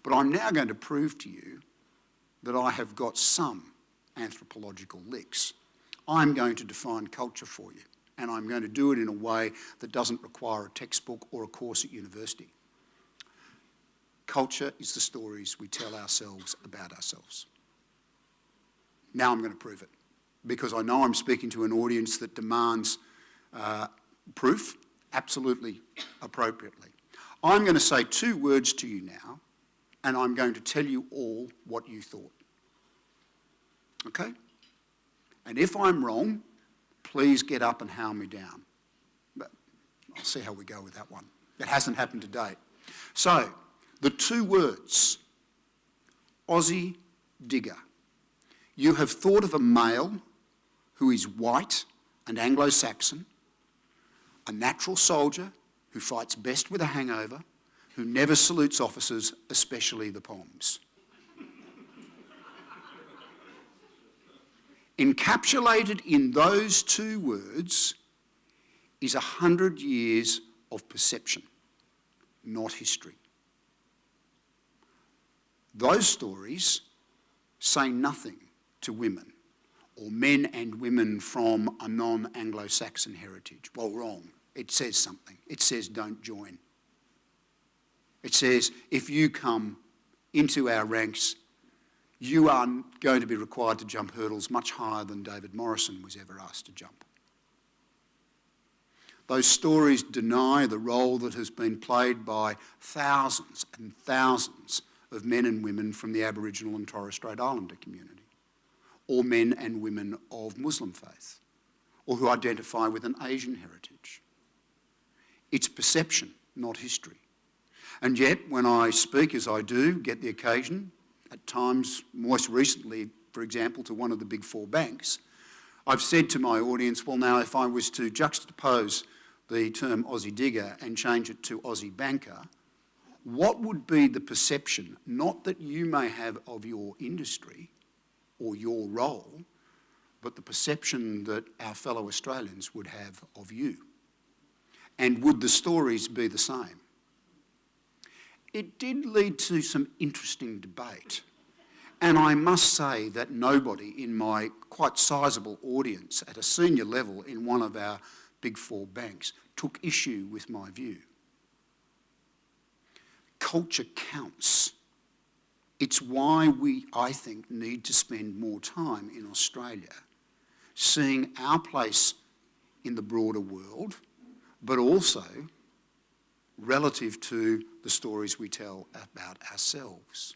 But I'm now going to prove to you that I have got some anthropological licks. I'm going to define culture for you, and I'm going to do it in a way that doesn't require a textbook or a course at university. Culture is the stories we tell ourselves about ourselves. Now I'm going to prove it, because I know I'm speaking to an audience that demands proof, absolutely appropriately. I'm going to say 2 words to you now, and I'm going to tell you all what you thought. Okay? And if I'm wrong, please get up and howl me down. But I'll see how we go with that one. It hasn't happened to date. So, the 2 words, Aussie digger. You have thought of a male who is white and Anglo-Saxon, a natural soldier who fights best with a hangover, who never salutes officers, especially the Poms. Encapsulated in those 2 words is 100 years of perception, not history. Those stories say nothing to women, or men and women from a non-Anglo-Saxon heritage. Well, wrong. It says something. It says don't join. It says if you come into our ranks, you are going to be required to jump hurdles much higher than David Morrison was ever asked to jump. Those stories deny the role that has been played by thousands and thousands of men and women from the Aboriginal and Torres Strait Islander community, or men and women of Muslim faith, or who identify with an Asian heritage. It's perception, not history. And yet, when I speak, as I do, get the occasion, at times, most recently, for example, to one of the big 4 banks, I've said to my audience, well now, if I was to juxtapose the term Aussie digger and change it to Aussie banker, what would be the perception, not that you may have of your industry or your role, but the perception that our fellow Australians would have of you? And would the stories be the same? It did lead to some interesting debate. And I must say that nobody in my quite sizable audience at a senior level in one of our big 4 banks took issue with my view. Culture counts. It's why we, I think, need to spend more time in Australia seeing our place in the broader world, but also relative to the stories we tell about ourselves.